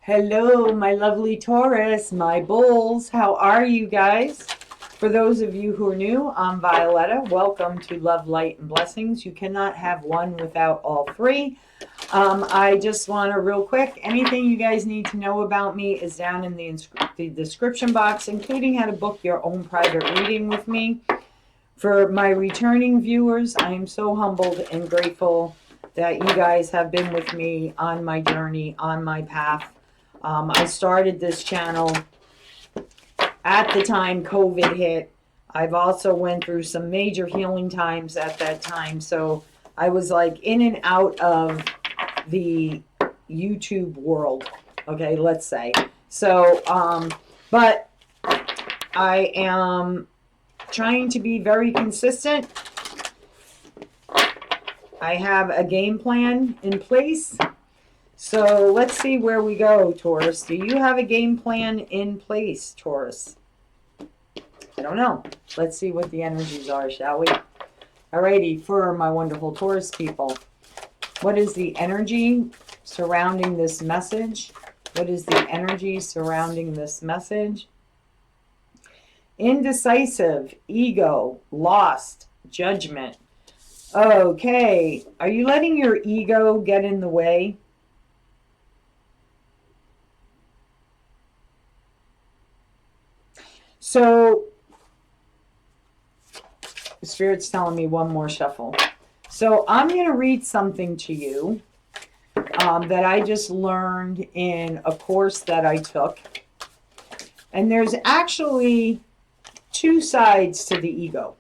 Hello, my lovely Taurus, my bulls. How are you guys? For those of you who are new, I'm Violetta. Welcome to Love, Light, and Blessings. You cannot have one without all three. I just want to real quick, anything you guys need to know about me is down in the description box, including how to book your own private reading with me. For my returning viewers, I am so humbled and grateful that you guys have been with me on my journey, on my path. I started this channel at the time COVID hit. I've also went through some major healing times at that time. So I was like in and out of the YouTube world. Okay, let's say. So, but I am trying to be very consistent. I have a game plan in place. So let's see where we go, Taurus. Do you have a game plan in place, Taurus? I don't know. Let's see what the energies are, shall we? Alrighty, for my wonderful Taurus people. What is the energy surrounding this message? What is the energy surrounding this message? Indecisive, ego, lost, judgment. Okay, are you letting your ego get in the way? So, the Spirit's telling me one more shuffle. So, I'm going to read something to you that I just learned in a course that I took. And there's actually two sides to the ego.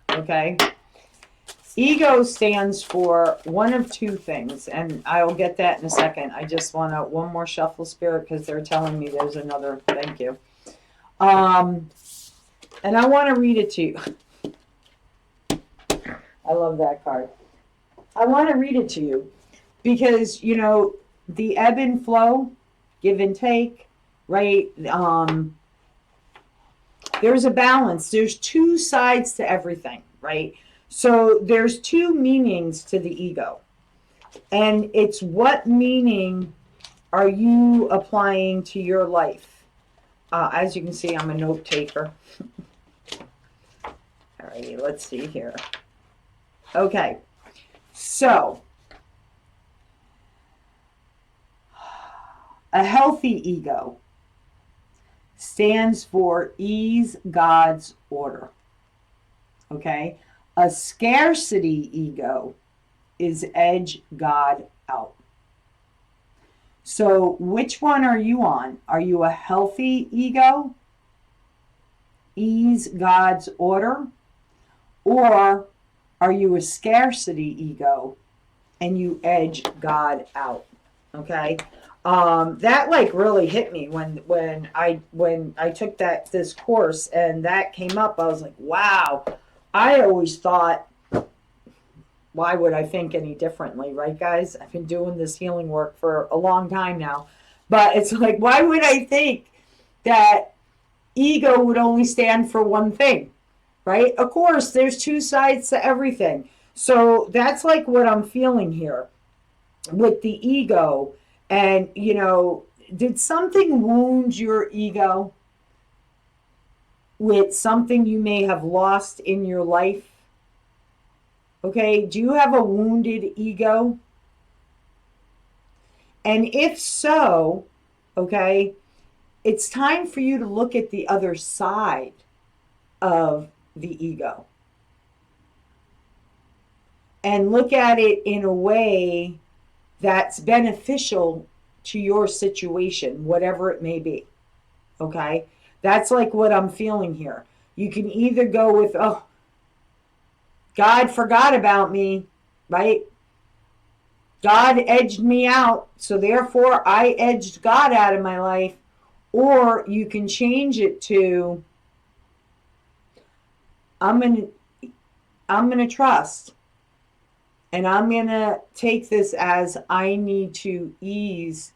Okay? Ego stands for one of two things, and I'll get that in a second. I just want to one more shuffle, Spirit, because they're telling me there's another. Thank you. And I want to read it to you. I love that card. I want to read it to you because, you know, the ebb and flow, give and take, right? There's a balance. There's two sides to everything, right? So there's two meanings to the ego. And it's what meaning are you applying to your life? As you can see, I'm a note taker. All right, let's see here. Okay, so a healthy ego stands for ease God's order. Okay, a scarcity ego is edge God out. So which one are you on? Are you a healthy ego, ease God's order, or are you a scarcity ego and you edge God out? Okay, that like really hit me when I took this course and that came up. I was like, wow. I always thought, why would I think any differently, right, guys? I've been doing this healing work for a long time now. But it's like, why would I think that ego would only stand for one thing, right? Of course, there's two sides to everything. So that's like what I'm feeling here with the ego. And, you know, did something wound your ego with something you may have lost in your life? Okay, do you have a wounded ego? And if so, okay, it's time for you to look at the other side of the ego and look at it in a way that's beneficial to your situation, whatever it may be. Okay, that's like what I'm feeling here. You can either go with, oh, God forgot about me, right? God edged me out, so therefore I edged God out of my life. Or you can change it to, I'm gonna trust, and I'm gonna take this as I need to ease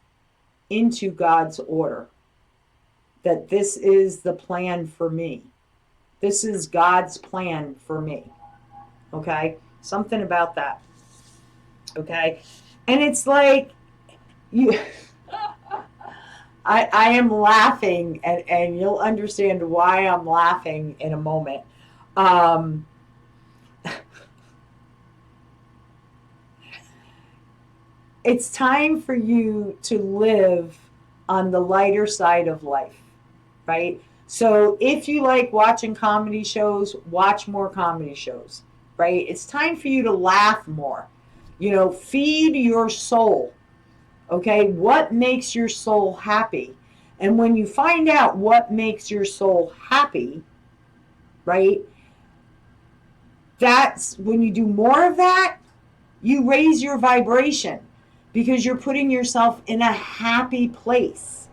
into God's order. That this is the plan for me. This is God's plan for me. Okay? Something about that. Okay? And it's like you I am laughing, and you'll understand why I'm laughing in a moment. Um, it's time for you to live on the lighter side of life, right? So if you like watching comedy shows, watch more comedy shows, right? It's time for you to laugh more. Feed your soul, okay? What makes your soul happy? And when you find out what makes your soul happy, right? That's when you do more of that, you raise your vibration because you're putting yourself in a happy place,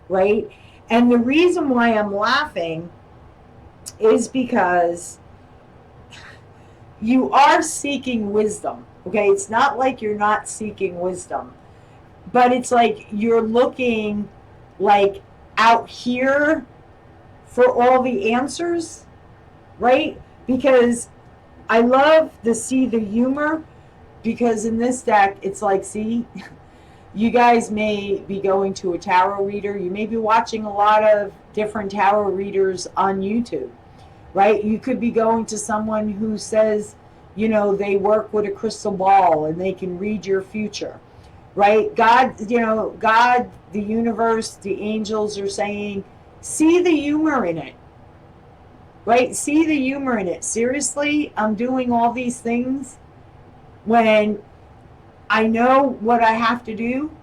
right? And the reason why I'm laughing is because you are seeking wisdom, okay? It's not like you're not seeking wisdom, but it's like you're looking like out here for all the answers, right? Because I love to see the humor, because in this deck, it's like, see, you guys may be going to a tarot reader. You may be watching a lot of different tarot readers on YouTube, right? You could be going to someone who says, they work with a crystal ball and they can read your future, right? God, God, the universe, the angels are saying, see the humor in it, right? See the humor in it. Seriously, I'm doing all these things when I know what I have to do.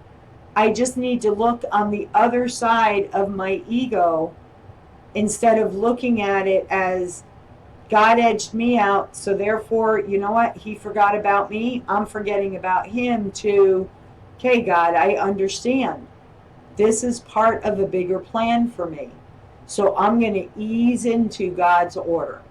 I just need to look on the other side of my ego instead of looking at it as God edged me out, so therefore, you know what? He forgot about me. I'm forgetting about him, to, okay, God, I understand. This is part of a bigger plan for me. So I'm going to ease into God's order,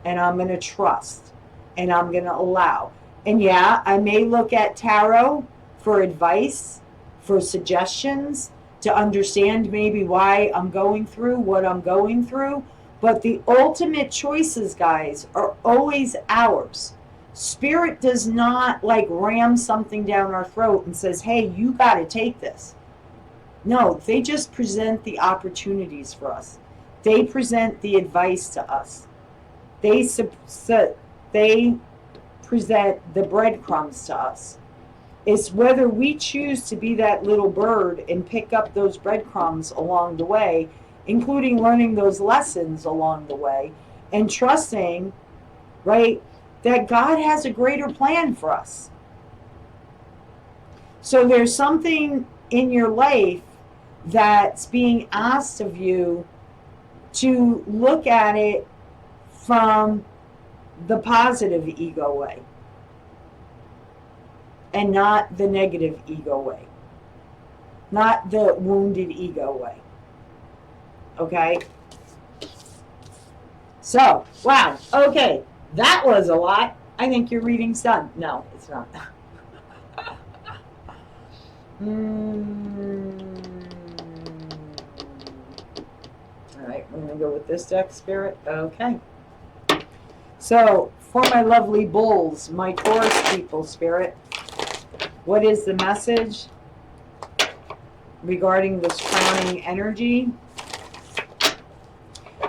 and I'm going to trust, and I'm going to allow. And yeah, I may look at tarot for advice, for suggestions, to understand maybe why I'm going through what I'm going through. But the ultimate choices, guys, are always ours. Spirit does not like ram something down our throat and says, hey, you got to take this. No, they just present the opportunities for us. They present the advice to us. They present the breadcrumbs to us. It's whether we choose to be that little bird and pick up those breadcrumbs along the way, including learning those lessons along the way, and trusting, right, that God has a greater plan for us. So there's something in your life that's being asked of you to look at it from the positive ego way and not the negative ego way, not the wounded ego way. Okay? So, wow. Okay. That was a lot. I think your reading's done. No, it's not. All right, we're going to go with this deck, Spirit. Okay. So, for my lovely bulls, my Taurus people, Spirit, what is the message regarding this crowning energy?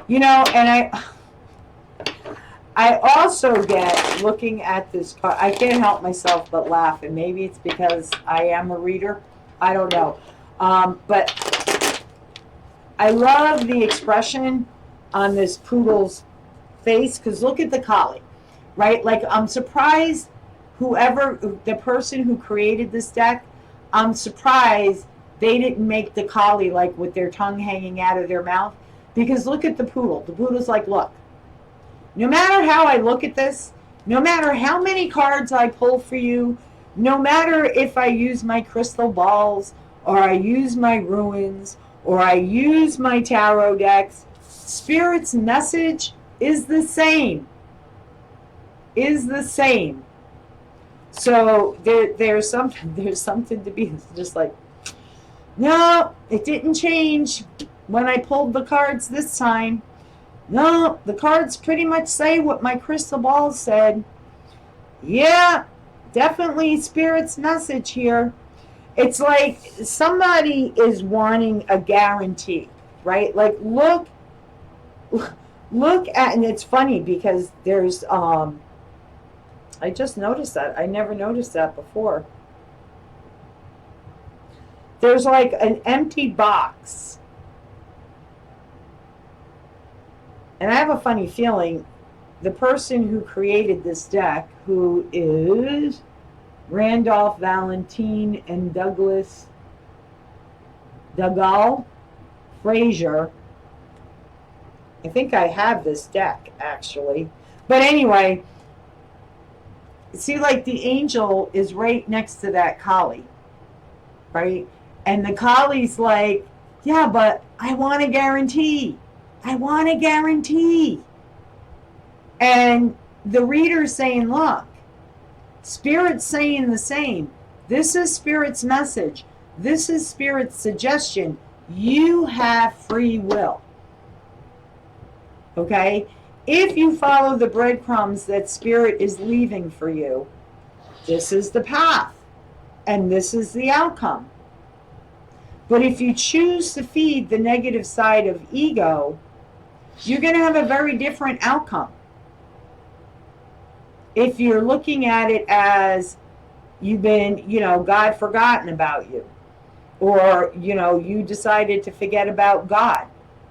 And I also get, looking at this card, I can't help myself but laugh, and maybe it's because I am a reader. I don't know. But I love the expression on this poodle's face, because look at the collie, right? Like, I'm surprised the person who created this deck, I'm surprised they didn't make the collie like with their tongue hanging out of their mouth, because look at the poodle. The poodle's like, look, no matter how I look at this, no matter how many cards I pull for you, no matter if I use my crystal balls, or I use my ruins, or I use my tarot decks, Spirit's message is the same. Is the same. So there's something to be just like, no, it didn't change when I pulled the cards this time. No, the cards pretty much say what my crystal ball said. Yeah, definitely Spirit's message here. It's like somebody is wanting a guarantee, right? Like look at, and it's funny because there's I just noticed that. I never noticed that before. There's like an empty box. And I have a funny feeling the person who created this deck, who is Randolph Valentine and Douglas Dougal Frazier. I think I have this deck actually. But anyway, see, like the angel is right next to that collie, right? And the collie's like, yeah, but I want a guarantee. I want a guarantee. And the reader's saying, look, Spirit's saying the same. This is Spirit's message. This is Spirit's suggestion. You have free will. Okay? If you follow the breadcrumbs that Spirit is leaving for you, this is the path. And this is the outcome. But if you choose to feed the negative side of ego, you're going to have a very different outcome. If you're looking at it as you've been, God forgotten about you, or, you decided to forget about God.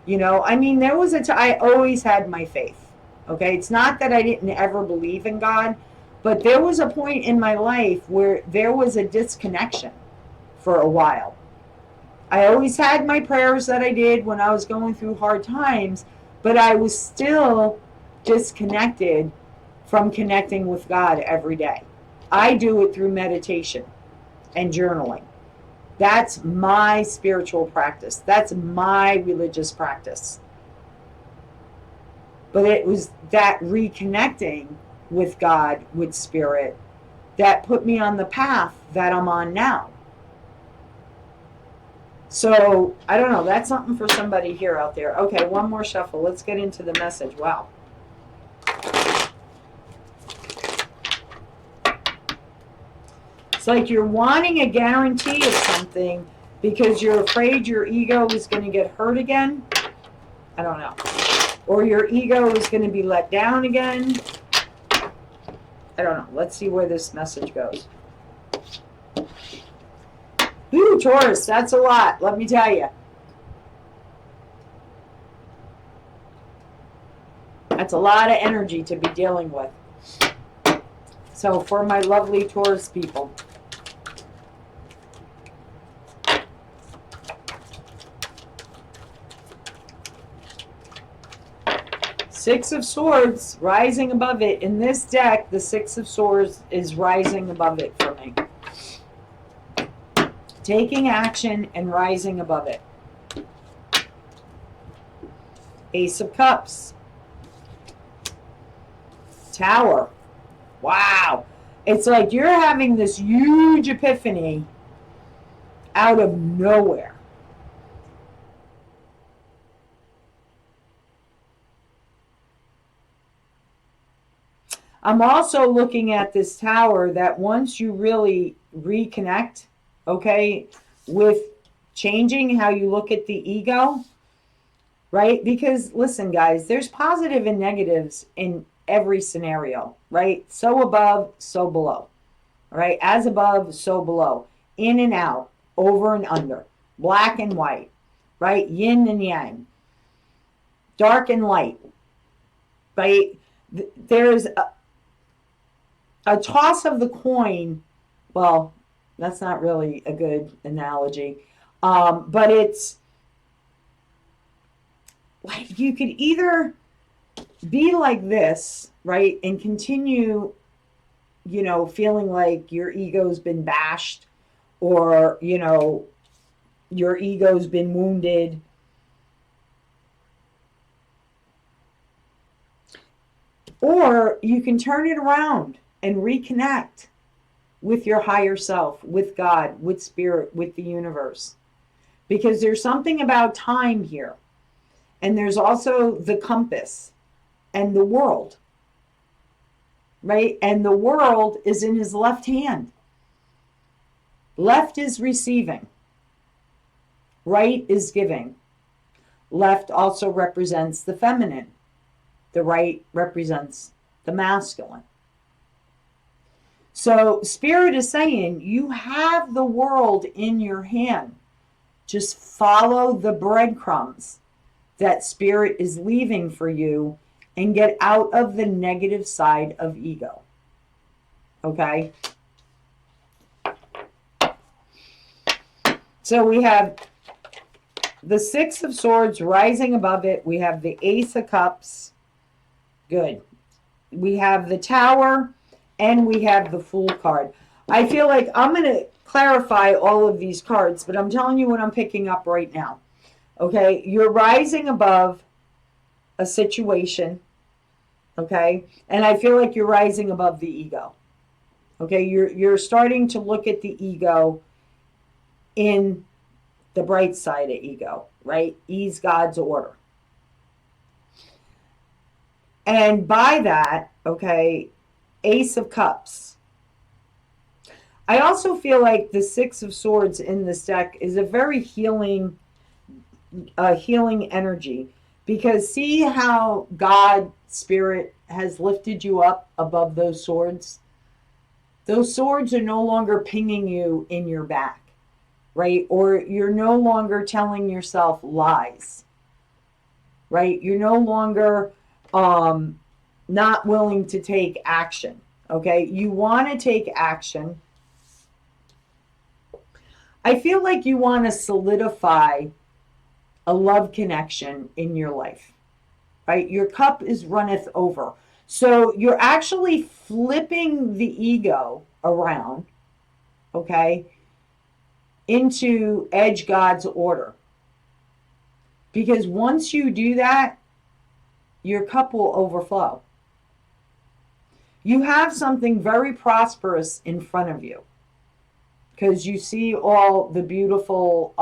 There was I always had my faith. Okay. It's not that I didn't ever believe in God, but there was a point in my life where there was a disconnection for a while. I always had my prayers that I did when I was going through hard times, but I was still disconnected from connecting with God every day. I do it through meditation and journaling. That's my spiritual practice. That's my religious practice. But it was that reconnecting with God, with Spirit, that put me on the path that I'm on now. So, I don't know. That's something for somebody here out there. Okay, one more shuffle. Let's get into the message. Wow. It's like you're wanting a guarantee of something because you're afraid your ego is going to get hurt again. I don't know. Or your ego is going to be let down again. I don't know. Let's see where this message goes. Ooh, Taurus, that's a lot, let me tell you. That's a lot of energy to be dealing with. So for my lovely Taurus people, Six of Swords rising above it. In this deck, the Six of Swords is rising above it for me. Taking action and rising above it. Ace of Cups. Tower. Wow. It's like you're having this huge epiphany out of nowhere. I'm also looking at this tower that once you really reconnect, okay, with changing how you look at the ego, right? Because listen, guys, there's positive and negatives in every scenario, right? So above, so below, right? As above, so below, in and out, over and under, black and white, right? Yin and yang, dark and light, right? There's a toss of the coin. Well, that's not really a good analogy. But it's like you could either be like this, right, and continue, feeling like your ego's been bashed, or, your ego's been wounded. Or you can turn it around and reconnect with your higher self, with God, with Spirit, with the universe. Because there's something about time here. And there's also the compass and the world, right? And the world is in his left hand. Left is receiving. Right is giving. Left also represents the feminine. The right represents the masculine. So Spirit is saying you have the world in your hand. Just follow the breadcrumbs that Spirit is leaving for you and get out of the negative side of ego. Okay? So we have the Six of Swords rising above it. We have the Ace of Cups. Good. We have the Tower, and we have the Fool card. I feel like I'm going to clarify all of these cards, but I'm telling you what I'm picking up right now. Okay? You're rising above a situation. Okay? And I feel like you're rising above the ego. Okay? You're starting to look at the ego in the bright side of ego, right? Ease God's order. And by that, okay, Ace of Cups. I also feel like the Six of Swords in this deck is a very healing energy, because see how God, Spirit, has lifted you up above those swords? Those swords are no longer pinging you in your back, right? Or you're no longer telling yourself lies, right? You're no longer not willing to take action, okay? You want to take action. I feel like you want to solidify a love connection in your life, right? Your cup is runneth over. So you're actually flipping the ego around, okay, into edge God's order. Because once you do that, your cup will overflow. You have something very prosperous in front of you, because you see all the beautiful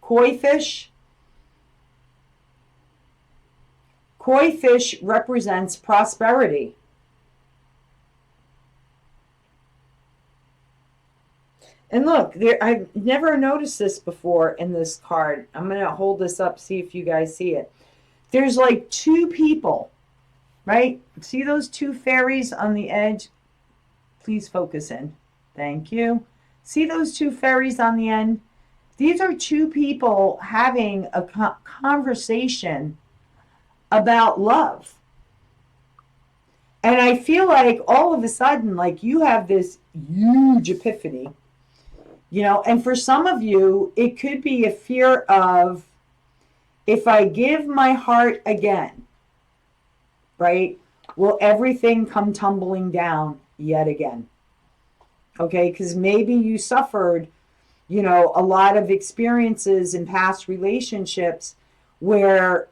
koi fish. Koi fish represents prosperity. And look, I've never noticed this before in this card. I'm going to hold this up, see if you guys see it. There's like two people, right? See those two fairies on the edge? Please focus in. Thank you. See those two fairies on the end? These are two people having a conversation about love. And I feel like all of a sudden, like you have this huge epiphany, you know, and for some of you, it could be a fear of, if I give my heart again, right, will everything come tumbling down yet again? Okay, because maybe you suffered, you know, a lot of experiences in past relationships where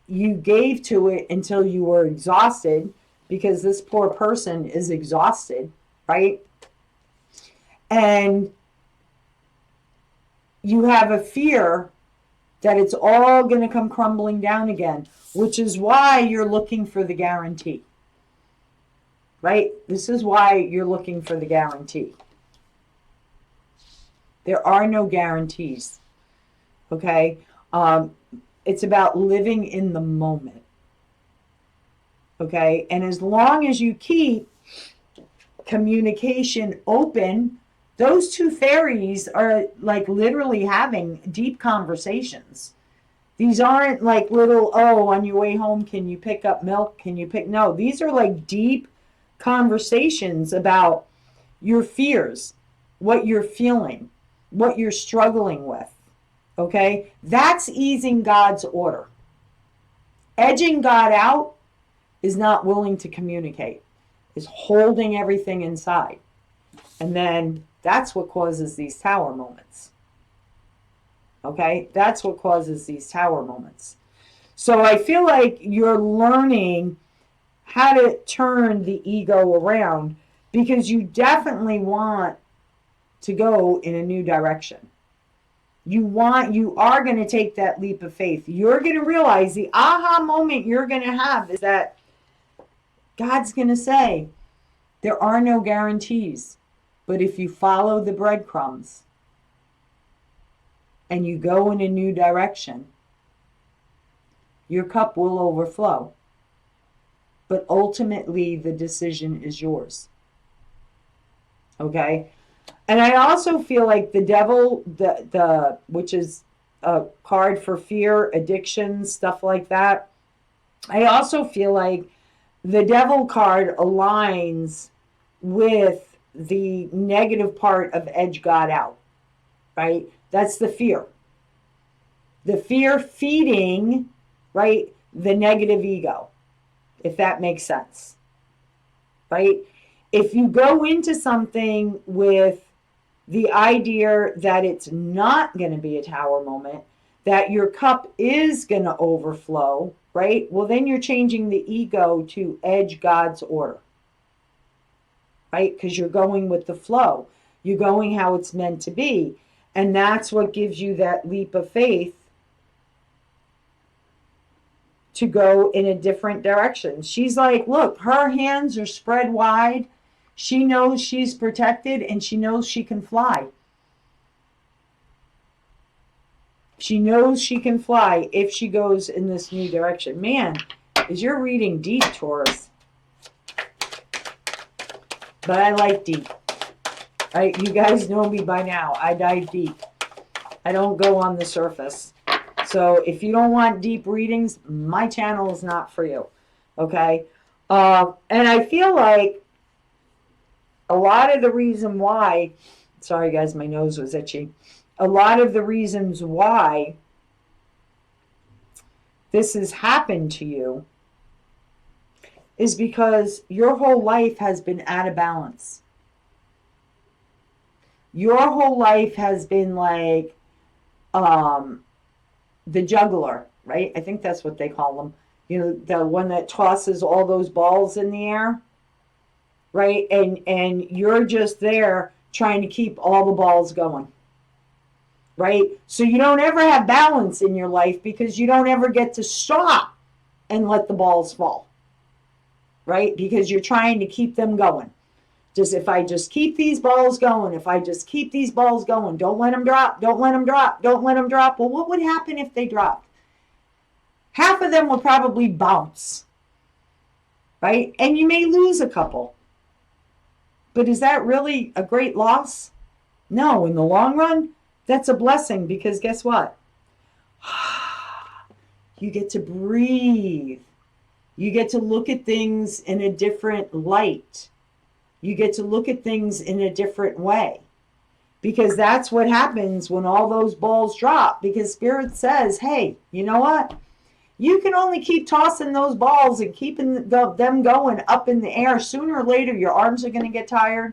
you gave to it until you were exhausted, because this poor person is exhausted, right? And you have a fear that it's all going to come crumbling down again, which is why you're looking for the guarantee, right? This is why you're looking for the guarantee. There are no guarantees, okay? It's about living in the moment, okay? And as long as you keep communication open, those two fairies are like literally having deep conversations. These aren't like little, oh, on your way home, can you pick up milk? No, these are like deep conversations about your fears, what you're feeling, what you're struggling with, okay? That's easing God's order. Edging God out is not willing to communicate, is holding everything inside. And then that's what causes these tower moments. Okay? That's what causes these tower moments. So I feel like you're learning how to turn the ego around, because you definitely want to go in a new direction. You are going to take that leap of faith. You're going to realize the aha moment you're going to have is that God's going to say, there are no guarantees. But if you follow the breadcrumbs and you go in a new direction, your cup will overflow. But ultimately, the decision is yours. Okay? And I also feel like the devil, which is a card for fear, addiction, stuff like that. I also feel like the devil card aligns with the negative part of edge God out, right? That's the fear. The fear feeding, right, the negative ego, if that makes sense, right? If you go into something with the idea that it's not going to be a tower moment, that your cup is going to overflow, right? Well, then you're changing the ego to edge God's order, right? Because you're going with the flow. You're going how it's meant to be. And that's what gives you that leap of faith to go in a different direction. She's like, look, her hands are spread wide. She knows she's protected and she knows she can fly. She knows she can fly if she goes in this new direction. Man, is your reading deep, Taurus. But I like deep. You guys know me by now. I dive deep. I don't go on the surface. So if you don't want deep readings, my channel is not for you. Okay? And I feel like a lot of the reason why, sorry guys, my nose was itchy. A lot of the reasons why this has happened to you is because your whole life has been out of balance. Your whole life has been like the juggler, right? I think that's what they call them. You know, the one that tosses all those balls in the air, right? And you're just there trying to keep all the balls going, right? So you don't ever have balance in your life because you don't ever get to stop and let the balls fall, right? Because you're trying to keep them going. Just if I just keep these balls going, if I just keep these balls going, don't let them drop, don't let them drop, don't let them drop. Well, what would happen if they dropped? Half of them would probably bounce, right? And you may lose a couple. But is that really a great loss? No, in the long run, that's a blessing because guess what? You get to breathe. You get to look at things in a different light. You get to look at things in a different way. Because that's what happens when all those balls drop. Because Spirit says, hey, you know what? You can only keep tossing those balls and keeping them going up in the air. Sooner or later, your arms are going to get tired.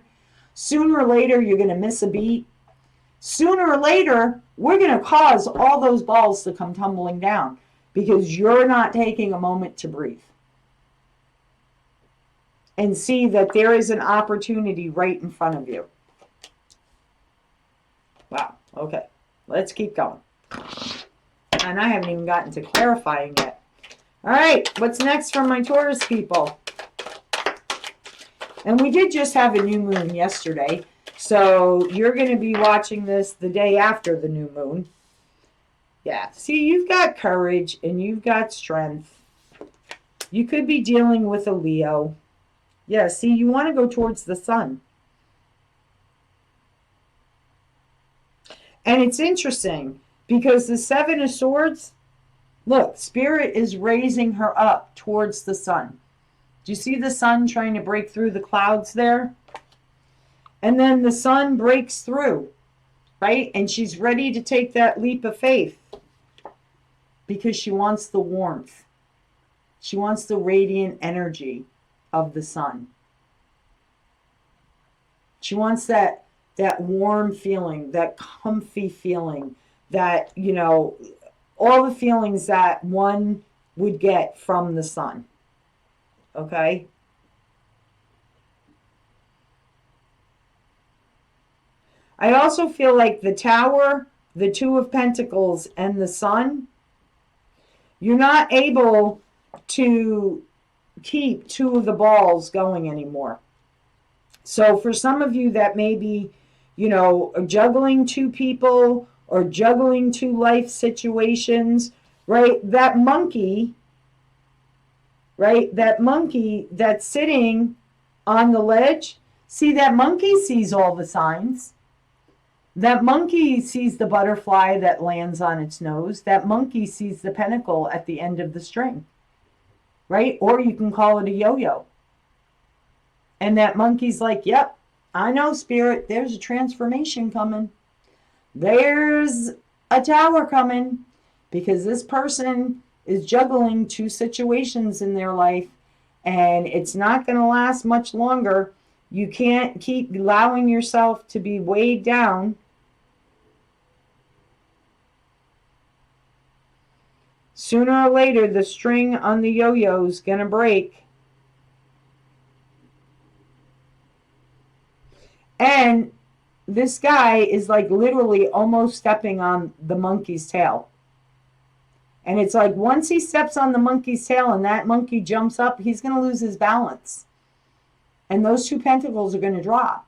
Sooner or later, you're going to miss a beat. Sooner or later, we're going to cause all those balls to come tumbling down because you're not taking a moment to breathe and see that there is an opportunity right in front of you. Wow. Okay. Let's keep going. And I haven't even gotten to clarifying yet. All right. What's next for my Taurus people? And we did just have a new moon yesterday. So you're going to be watching this the day after the new moon. Yeah. See, you've got courage and you've got strength. You could be dealing with a Leo. Yeah, see, you want to go towards the sun. And it's interesting because the Seven of Swords, look, Spirit is raising her up towards the sun. Do you see the sun trying to break through the clouds there? And then the sun breaks through, right? And she's ready to take that leap of faith because she wants the warmth. She wants the radiant energy of the sun. She wants that warm feeling, that comfy feeling, that, you know, all the feelings that one would get from the sun. Okay? I also feel like the Tower, the Two of Pentacles, and the Sun, you're not able to keep two of the balls going anymore. So for some of you that may be, juggling two people or juggling two life situations, right? That monkey, right? That monkey that's sitting on the ledge, see, that monkey sees all the signs. That monkey sees the butterfly that lands on its nose. That monkey sees the pentacle at the end of the string, right? Or you can call it a yo-yo. And that monkey's like, yep, I know, spirit, there's a transformation coming. There's a tower coming, because this person is juggling two situations in their life, and it's not going to last much longer. You can't keep allowing yourself to be weighed down. Sooner or later, the string on the yo-yo is going to break. And this guy is like literally almost stepping on the monkey's tail. And it's like once he steps on the monkey's tail and that monkey jumps up, he's going to lose his balance. And those two pentacles are going to drop.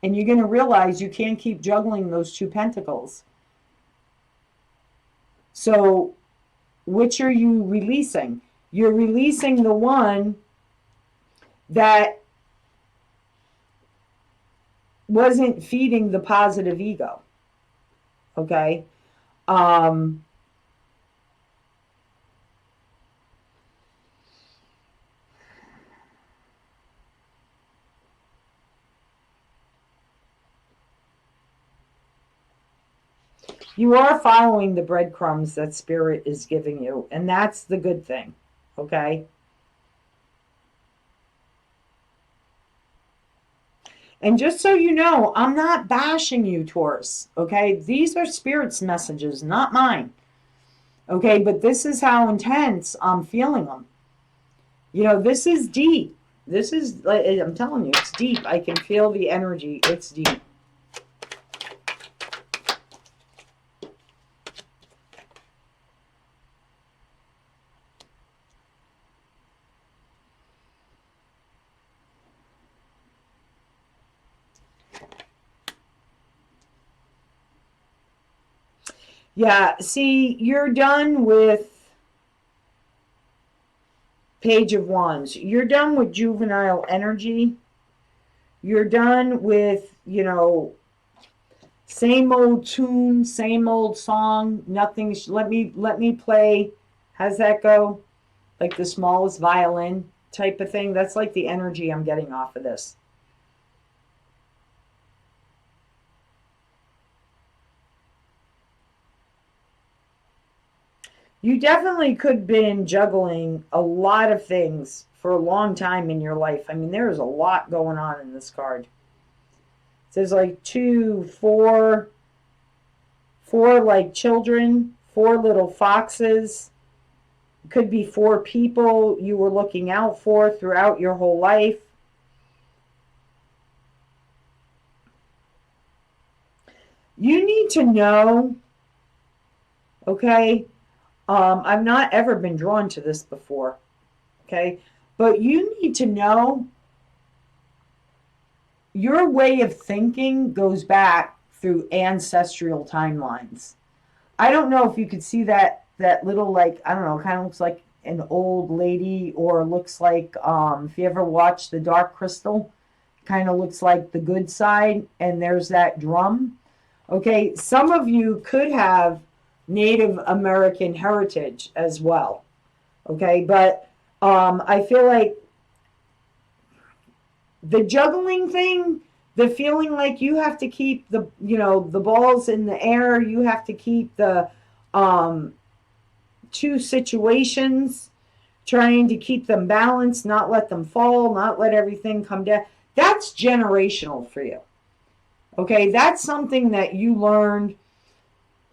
And you're going to realize you can't keep juggling those two pentacles. So which are you releasing? You're releasing the one that wasn't feeding the positive ego. Okay? You are following the breadcrumbs that Spirit is giving you, and that's the good thing. Okay? And just so you know, I'm not bashing you, Taurus. Okay? These are Spirit's messages, not mine. Okay? But this is how intense I'm feeling them. This is deep. This is, I'm telling you, it's deep. I can feel the energy. It's deep. Yeah, see, you're done with Page of Wands. You're done with juvenile energy. You're done with, same old tune, same old song. Nothing. Let me play. How's that go? Like the smallest violin type of thing. That's like the energy I'm getting off of this. You definitely could have been juggling a lot of things for a long time in your life. I mean, there's a lot going on in this card. It says like four like children, four little foxes. It could be four people you were looking out for throughout your whole life. You need to know, okay? I've not ever been drawn to this before, okay? But you need to know your way of thinking goes back through ancestral timelines. I don't know if you could see that little, like, I don't know, kind of looks like an old lady, or looks like, if you ever watched The Dark Crystal, kind of looks like the good side, and there's that drum. Okay, some of you could have Native American heritage as well. Okay, but I feel like the juggling thing, the feeling like you have to keep the balls in the air, you have to keep the two situations, trying to keep them balanced, not let them fall, not let everything come down. That's generational for you. Okay, that's something that you learned,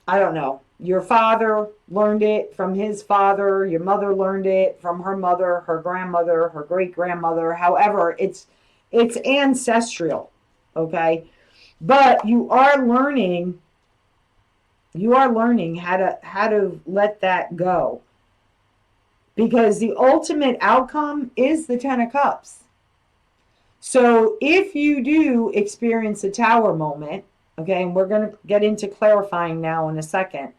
I don't know, your father learned it from his father, your mother learned it from her mother, her grandmother, her great grandmother, however, it's ancestral, okay? But you are learning how to let that go. Because the ultimate outcome is the 10 of Cups. So if you do experience a tower moment, okay, and we're going to get into clarifying now in a second.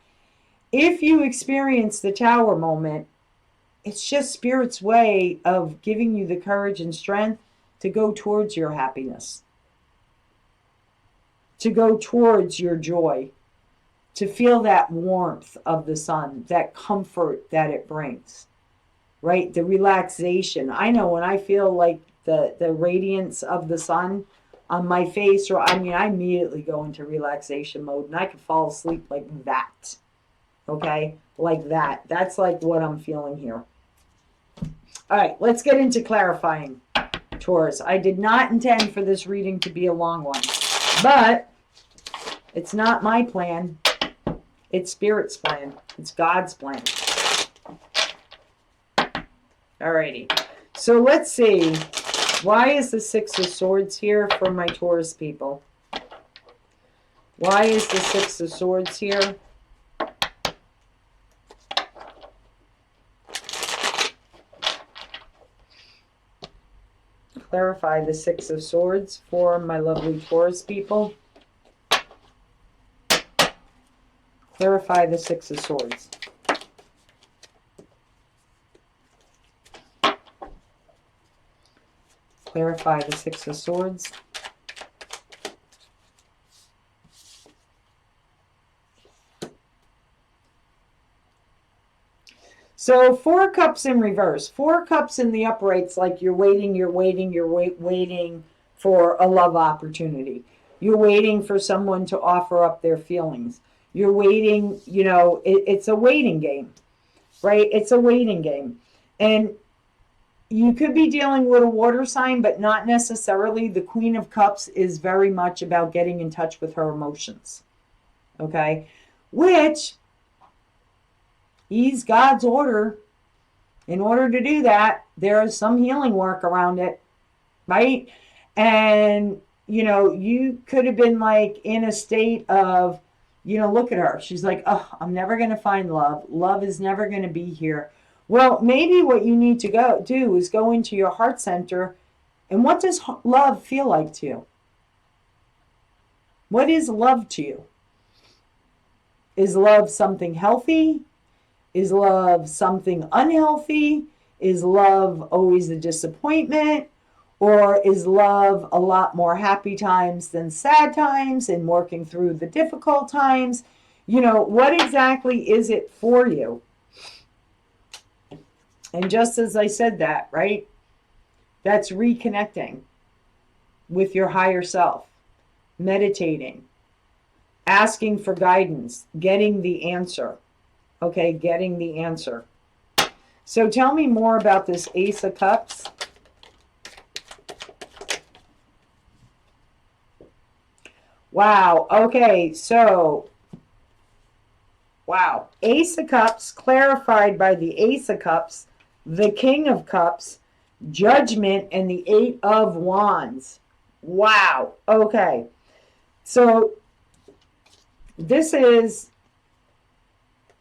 If you experience the tower moment, it's just Spirit's way of giving you the courage and strength to go towards your happiness, to go towards your joy, to feel that warmth of the sun, that comfort that it brings, right? The relaxation. I know when I feel like the radiance of the sun on my face, or I immediately go into relaxation mode and I could fall asleep like that. Okay? Like that. That's like what I'm feeling here. All right, let's get into clarifying, Taurus. I did not intend for this reading to be a long one, but it's not my plan. It's Spirit's plan. It's God's plan. Alrighty. So let's see. Why is the Six of Swords here for my Taurus people? Why is the Six of Swords here? Clarify the Six of Swords for my lovely Taurus people. Clarify the Six of Swords. Clarify the Six of Swords. So 4 cups in reverse. 4 cups in the uprights, like you're waiting for a love opportunity. You're waiting for someone to offer up their feelings. You're waiting, it's a waiting game, right? It's a waiting game. And you could be dealing with a water sign, but not necessarily. The Queen of Cups is very much about getting in touch with her emotions, okay? Which is God's order. In order to do that, there is some healing work around it, right? And, you could have been like in a state of, look at her. She's like, oh, I'm never going to find love. Love is never going to be here. Well, maybe what you need to do is go into your heart center. And what does love feel like to you? What is love to you? Is love something healthy? Is love something unhealthy? Is love always a disappointment? Or is love a lot more happy times than sad times and working through the difficult times? What exactly is it for you? And just as I said that, right? That's reconnecting with your higher self, meditating, asking for guidance, getting the answer. Okay, getting the answer. So tell me more about this Ace of Cups. Wow, okay, so, wow. Ace of Cups, clarified by the Ace of Cups, the King of Cups, Judgment, and the Eight of Wands. Wow, okay. So, this is,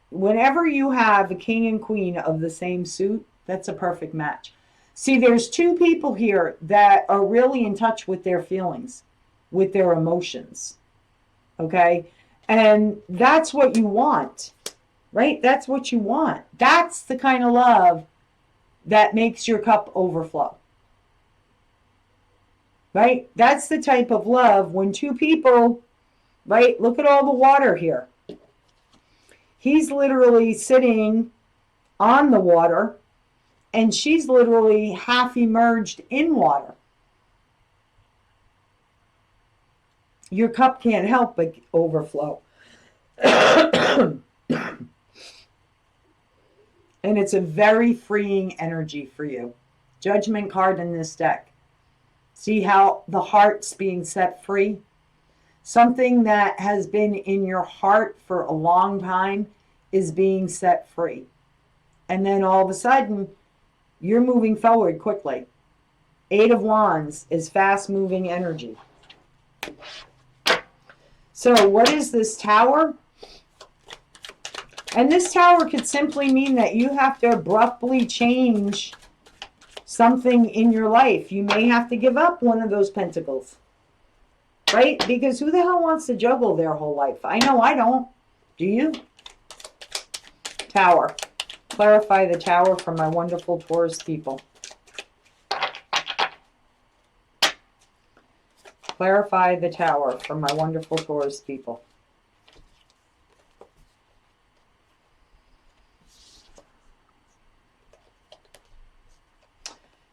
whenever you have a king and queen of the same suit, that's a perfect match. See, there's 2 people here that are really in touch with their feelings, with their emotions. Okay? And that's what you want, right? That's what you want. That's the kind of love that makes your cup overflow. Right? That's the type of love when 2 people, right? Look at all the water here. He's literally sitting on the water, and she's literally half immersed in water. Your cup can't help but overflow. And it's a very freeing energy for you. Judgment card in this deck. See how the heart's being set free? Something that has been in your heart for a long time is being set free. And then all of a sudden, you're moving forward quickly. 8 of Wands is fast-moving energy. So what is this Tower? And this Tower could simply mean that you have to abruptly change something in your life. You may have to give up one of those pentacles, right? Because who the hell wants to juggle their whole life? I know I don't. Do you? Tower. Clarify the Tower for my wonderful Taurus people. Clarify the Tower for my wonderful Taurus people.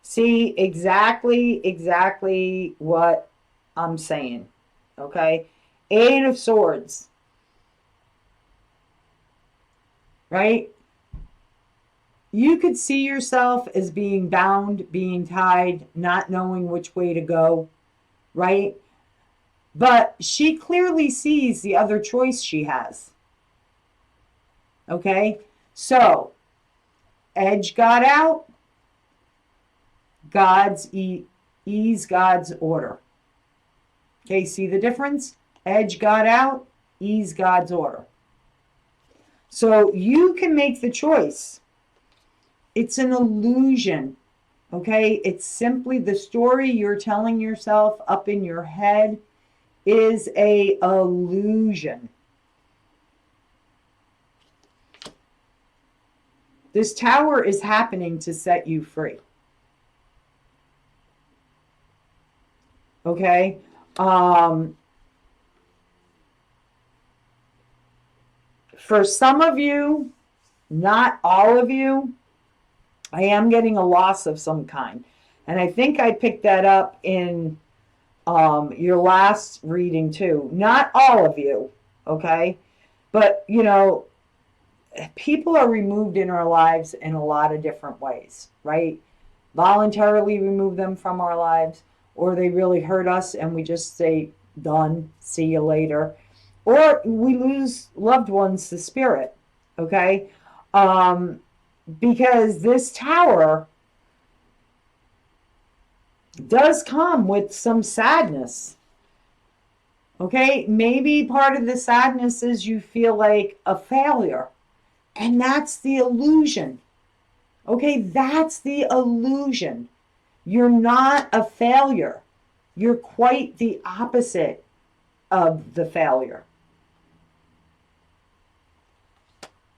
See, exactly what I'm saying. Okay? Eight of Swords. Right? You could see yourself as being bound, being tied, not knowing which way to go. Right? But she clearly sees the other choice she has. Okay? So, edge got out. God's ease, God's order. Okay, see the difference? Edge got out, ease, God's order. So you can make the choice. It's an illusion. Okay, it's simply the story you're telling yourself up in your head is a illusion. This Tower is happening to set you free. Okay? For some of you, not all of you, I am getting a loss of some kind. And I think I picked that up in your last reading too. Not all of you, okay? But, you know, people are removed in our lives in a lot of different ways, right? Voluntarily remove them from our lives, or they really hurt us and we just say, done, see you later. Or we lose loved ones to spirit, okay? Because this Tower does come with some sadness, okay? Maybe part of the sadness is you feel like a failure, and that's the illusion, okay? That's the illusion. You're not a failure. You're quite the opposite of the failure.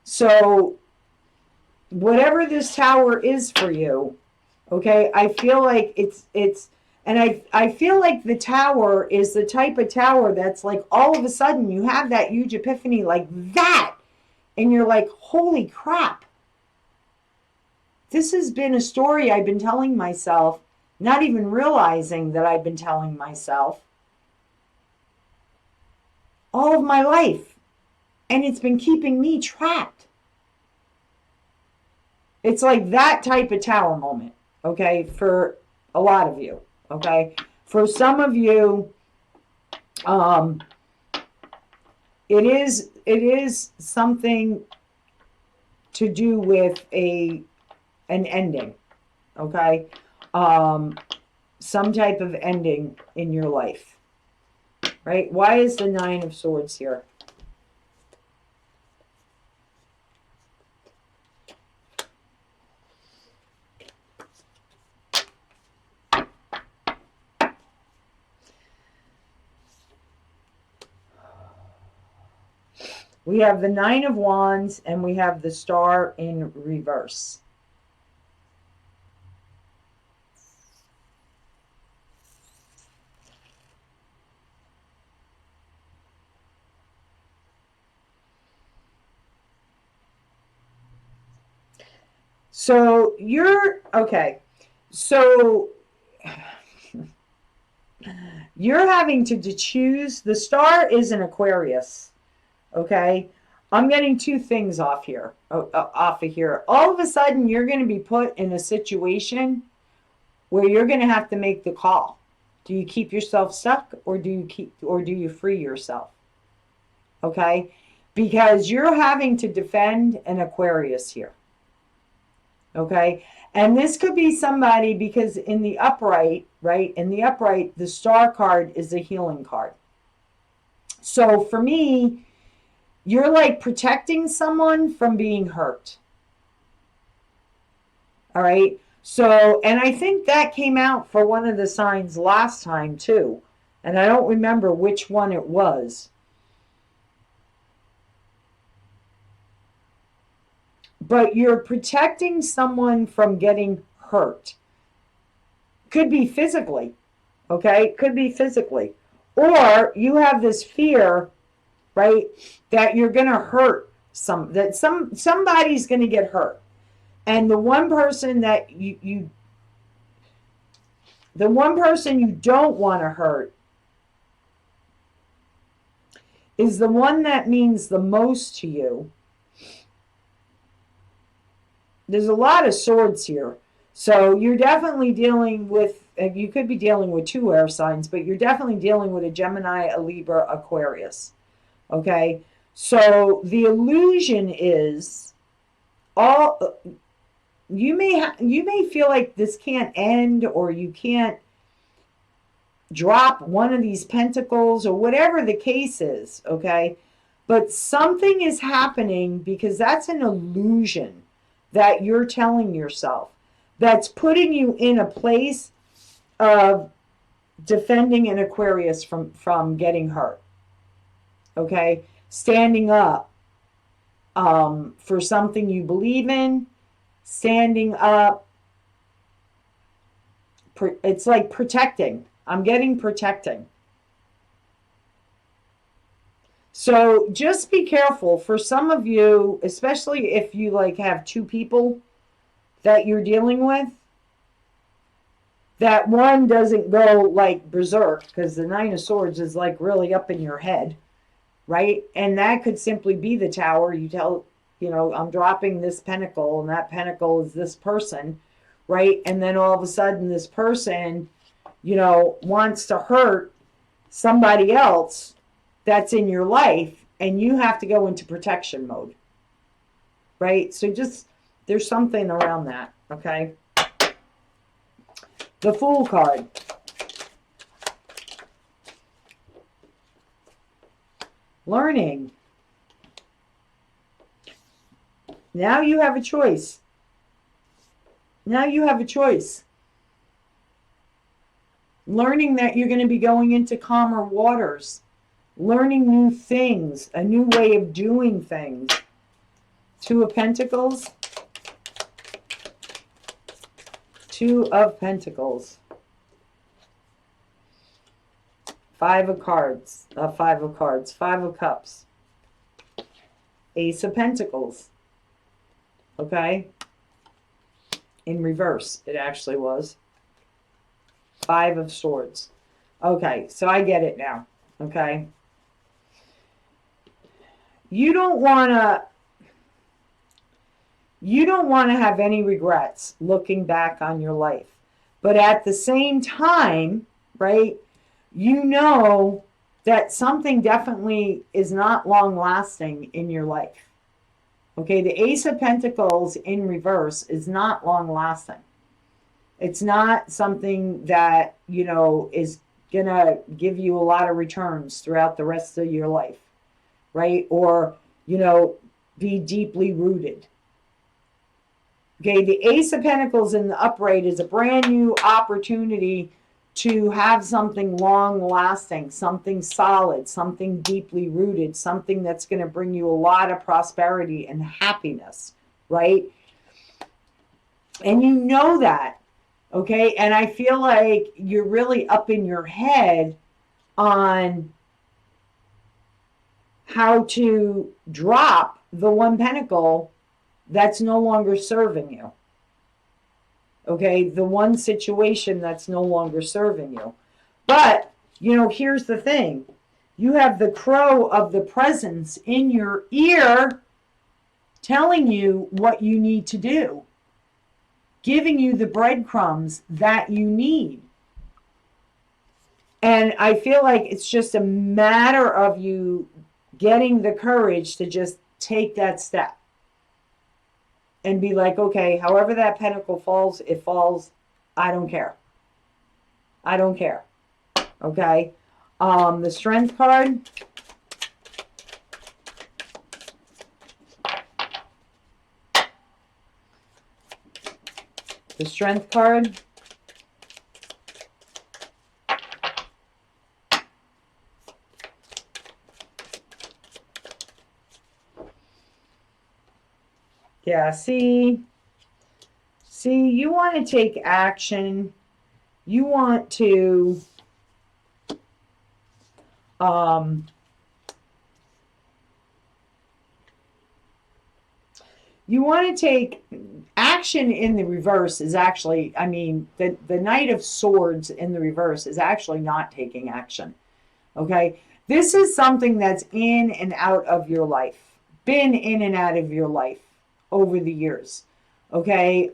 So whatever this Tower is for you, okay, I feel like I feel like the Tower is the type of Tower that's like all of a sudden you have that huge epiphany like that, and you're like, holy crap. This has been a story I've been telling myself, not even realizing that I've been telling myself all of my life. And it's been keeping me trapped. It's like that type of Tower moment, okay, for a lot of you, okay? For some of you, it is something to do with an ending, okay? Some type of ending in your life, right? Why is the Nine of Swords here? We have the Nine of Wands and we have the Star in reverse. So you're, okay, so you're having to choose. The Star is an Aquarius, okay? I'm getting two things off here, off of here. All of a sudden, you're going to be put in a situation where you're going to have to make the call. Do you keep yourself stuck, or do you free yourself? Okay? Because you're having to defend an Aquarius here. Okay? And this could be somebody, because in the upright, right? In the upright, the Star card is a healing card. So for me, you're like protecting someone from being hurt. All right? So, and I think that came out for one of the signs last time too. And I don't remember which one it was. But you're protecting someone from getting hurt. Could be physically, okay? Could be physically. Or you have this fear, right, that you're going to hurt somebody's going to get hurt. And the one person that the one person you don't want to hurt is the one that means the most to you. There's a lot of swords here. So you're definitely dealing with, you could be dealing with two air signs, but you're definitely dealing with a Gemini, a Libra, Aquarius. Okay? So the illusion is all you may feel like this can't end, or you can't drop one of these pentacles, or whatever the case is, okay? But something is happening, because that's an illusion that you're telling yourself that's putting you in a place of defending an Aquarius from getting hurt. Okay? Standing up for something you believe in, standing up. It's like protecting. I'm getting protecting. So just be careful. For some of you, especially if you like have two people that you're dealing with, that one doesn't go like berserk, because the Nine of Swords is like really up in your head, right? And that could simply be the Tower. You tell, I'm dropping this pentacle, and that pentacle is this person, right? And then all of a sudden this person, wants to hurt somebody else that's in your life, and you have to go into protection mode, right? So just, there's something around that, okay? The Fool card. Learning. Now you have a choice. Now you have a choice. Learning that you're going to be going into calmer waters. Learning new things. A new way of doing things. Two of Pentacles. Two of Pentacles. Five of Cards. Five of Cards. Five of Cups. Ace of Pentacles. Okay? In reverse, it actually was. Five of Swords. Okay, so I get it now. Okay? You don't want to have any regrets looking back on your life. But at the same time, right, you know that something definitely is not long lasting in your life. Okay, the Ace of Pentacles in reverse is not long lasting. It's not something that, is going to give you a lot of returns throughout the rest of your life, right? Or, be deeply rooted. Okay, the Ace of Pentacles in the upright is a brand new opportunity to have something long-lasting, something solid, something deeply rooted, something that's going to bring you a lot of prosperity and happiness, right? And you know that, okay? And I feel like you're really up in your head on how to drop the one pentacle that's no longer serving you. Okay, the one situation that's no longer serving you. But, here's the thing. You have the crow of the presence in your ear telling you what you need to do, giving you the breadcrumbs that you need. And I feel like it's just a matter of you getting the courage to just take that step. And be like, okay, however that pentacle falls, it falls. I don't care. I don't care. Okay? The Strength card. The Strength card. Yeah, see, you want to take action. You want to take action in the reverse is actually, I mean, the Knight of Swords in the reverse is actually not taking action. Okay? This is something that's in and out of your life, been in and out of your life over the years. Okay?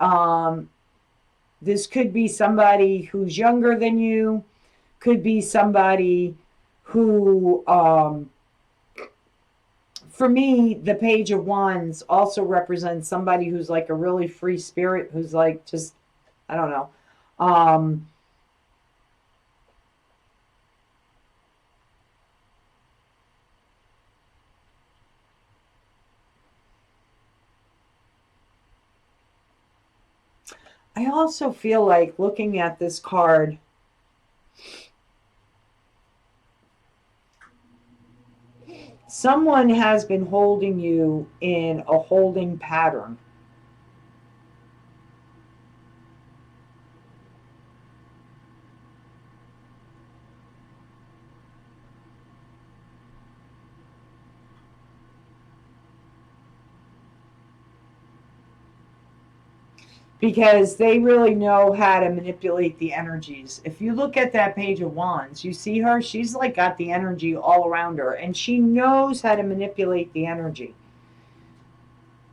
This could be somebody who's younger than you, could be somebody who, for me, the Page of Wands also represents somebody who's like a really free spirit, who's like just, I don't know. I also feel like looking at this card, someone has been holding you in a holding pattern. Because they really know how to manipulate the energies. If you look at that Page of Wands, you see her, she's like got the energy all around her, and she knows how to manipulate the energy,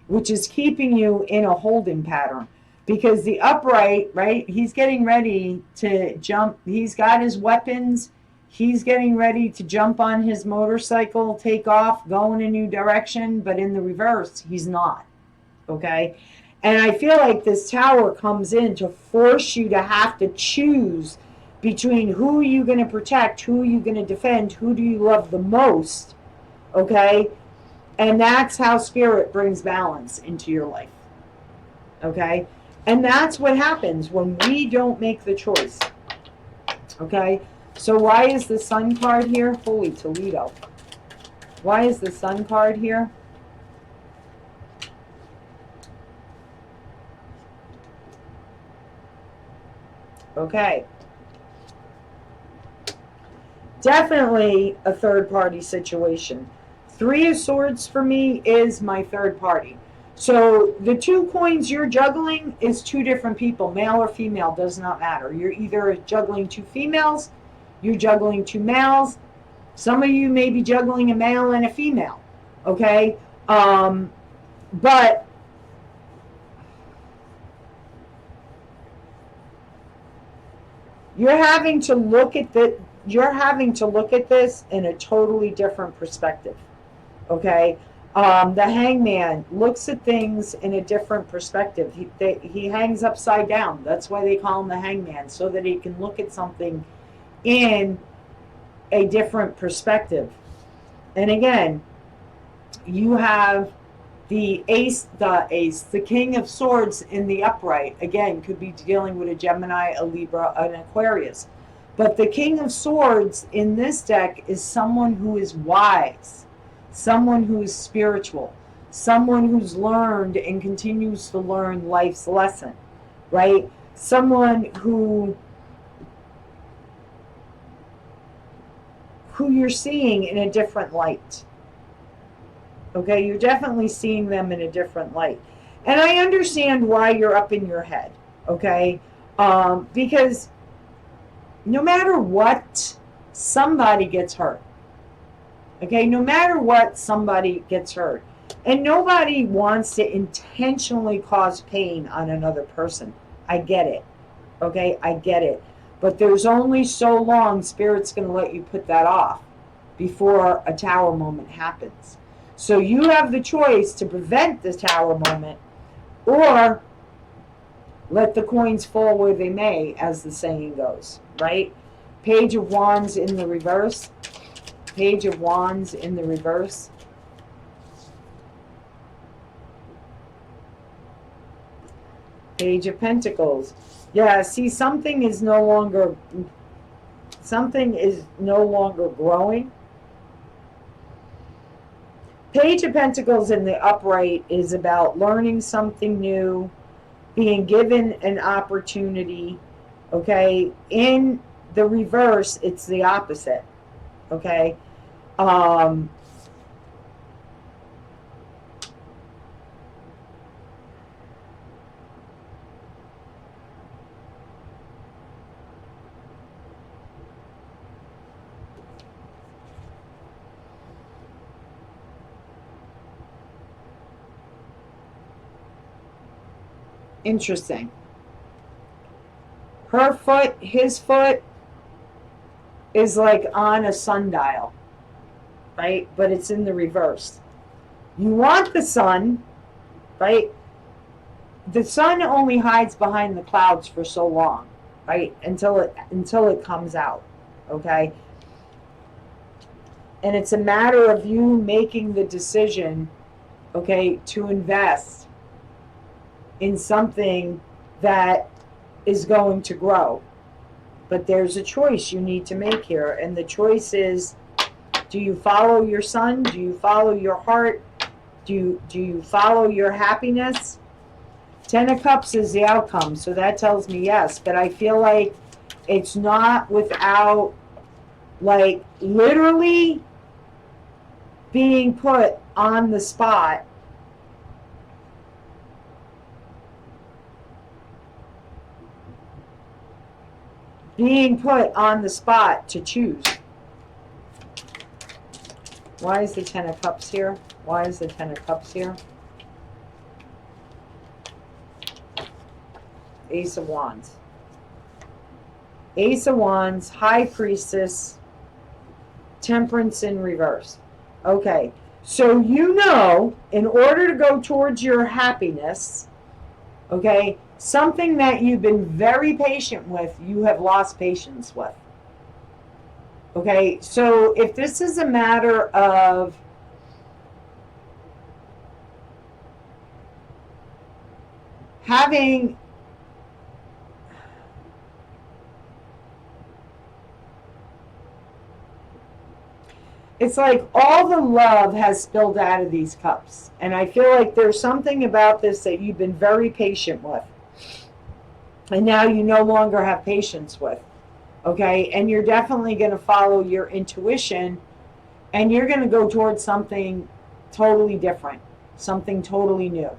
which is keeping you in a holding pattern. Because the upright, right, he's getting ready to jump. He's got his weapons. He's getting ready to jump on his motorcycle, take off, go in a new direction. But in the reverse, he's not. Okay? And I feel like this Tower comes in to force you to have to choose between who you're going to protect, who you're going to defend, who do you love the most. Okay? And that's how Spirit brings balance into your life. Okay? And that's what happens when we don't make the choice. Okay? So why is the Sun card here? Holy Toledo. Why is the Sun card here? Okay. Definitely a third party situation. Three of Swords for me is my third party. So the two coins you're juggling is two different people, male or female, does not matter. You're either juggling two females, you're juggling two males. Some of you may be juggling a male and a female. Okay? But you're having to look at this in a totally different perspective. Okay? The Hangman looks at things in a different perspective. He hangs upside down. That's why they call him the Hangman, so that he can look at something in a different perspective. And again, you have the King of Swords in the upright. Again, could be dealing with a Gemini, a Libra, an Aquarius. But the King of Swords in this deck is someone who is wise, someone who is spiritual, someone who's learned and continues to learn life's lesson, right? Someone who you're seeing in a different light. Okay, you're definitely seeing them in a different light. And I understand why you're up in your head, okay? Because no matter what, somebody gets hurt. Okay, no matter what, somebody gets hurt. And nobody wants to intentionally cause pain on another person. I get it. Okay, I get it. But there's only so long Spirit's going to let you put that off before a Tower moment happens. So you have the choice to prevent the Tower moment or let the coins fall where they may, as the saying goes, right? Page of Wands in the reverse. Page of Wands in the reverse. Page of Pentacles. Yeah, see, something is no longer growing. Page of Pentacles in the upright is about learning something new, being given an opportunity. Okay, in the reverse, it's the opposite. Okay, interesting. Her foot, his foot is like on a sundial, right? But it's in the reverse. You want the sun, right? The sun only hides behind the clouds for so long, right? Until it comes out, okay? And it's a matter of you making the decision, okay, to invest in something that is going to grow. But there's a choice you need to make here, and the choice is, do you follow your sun? Do you follow your heart? Do you follow your happiness? 10 of Cups is the outcome, so that tells me yes. But I feel like it's not without, like, literally being put on the spot. Being put on the spot to choose. Why is the 10 of Cups here? Why is the 10 of Cups here? Ace of Wands. Ace of Wands, High Priestess, Temperance in reverse. Okay, so you know, in order to go towards your happiness, okay, something that you've been very patient with, you have lost patience with. Okay, so if this is a matter of having it's like all the love has spilled out of these cups. And I feel like there's something about this that you've been very patient with. And now you no longer have patience with. Okay? And you're definitely going to follow your intuition. And you're going to go towards something totally different. Something totally new.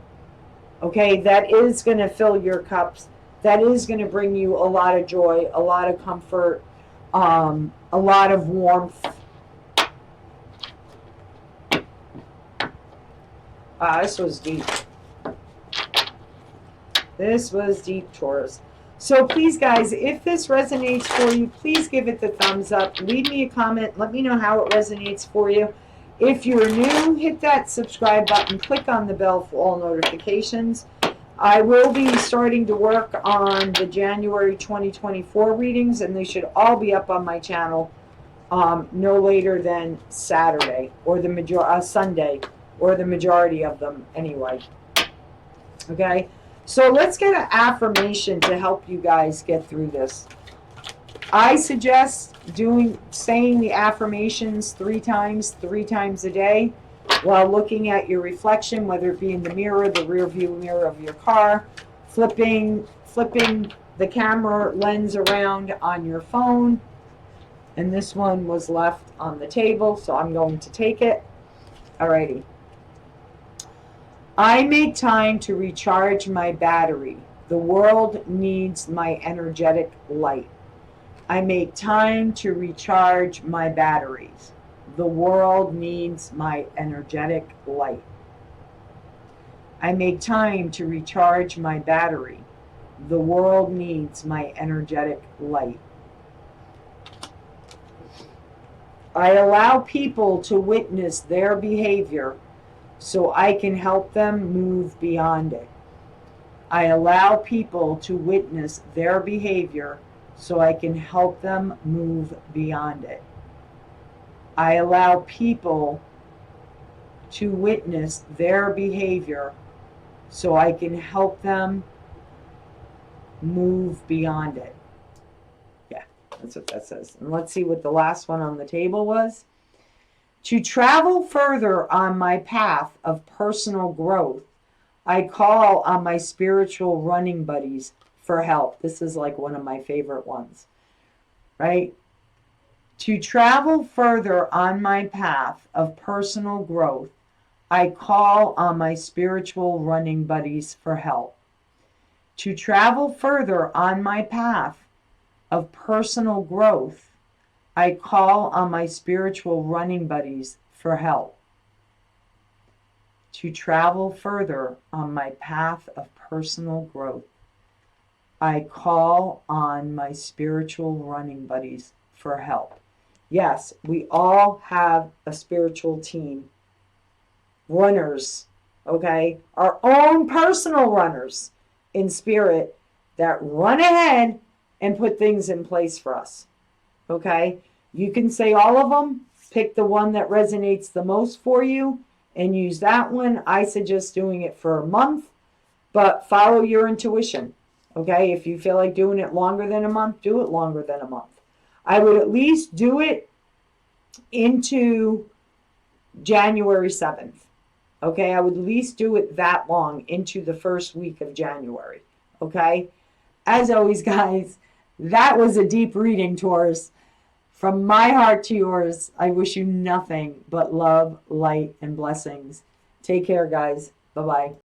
Okay? That is going to fill your cups. That is going to bring you a lot of joy, a lot of comfort, a lot of warmth. This was deep. This was deep, Taurus. So please, guys, if this resonates for you, please give it the thumbs up. Leave me a comment. Let me know how it resonates for you. If you're new, hit that subscribe button. Click on the bell for all notifications. I will be starting to work on the January 2024 readings, and they should all be up on my channel no later than Saturday or the Sunday. Or the majority of them anyway. Okay, so let's get an affirmation to help you guys get through this. I suggest saying the affirmations 3 times a day while looking at your reflection, whether it be in the mirror, the rear view mirror of your car, flipping the camera lens around on your phone. And this one was left on the table, so I'm going to take it. Alrighty. I make time to recharge my battery. The world needs my energetic light. I make time to recharge my batteries. The world needs my energetic light. I make time to recharge my battery. The world needs my energetic light. I allow people to witness their behavior so I can help them move beyond it. I allow people to witness their behavior so I can help them move beyond it. I allow people to witness their behavior so I can help them move beyond it. Yeah, that's what that says. And let's see what the last one on the table was. To travel further on my path of personal growth, I call on my spiritual running buddies for help. This is like one of my favorite ones, right? To travel further on my path of personal growth, I call on my spiritual running buddies for help. To travel further on my path of personal growth, I call on my spiritual running buddies for help. To travel further on my path of personal growth, I call on my spiritual running buddies for help. Yes, we all have a spiritual team. Runners, okay? Our own personal runners in spirit that run ahead and put things in place for us, okay? You can say all of them, pick the one that resonates the most for you and use that one. I suggest doing it for a month, but follow your intuition, okay? If you feel like doing it longer than a month, do it longer than a month. I would at least do it into January 7th. Okay, I would at least do it that long into the first week of January. Okay, as always, guys, that was a deep reading, Taurus. From my heart to yours, I wish you nothing but love, light, and blessings. Take care, guys. Bye-bye.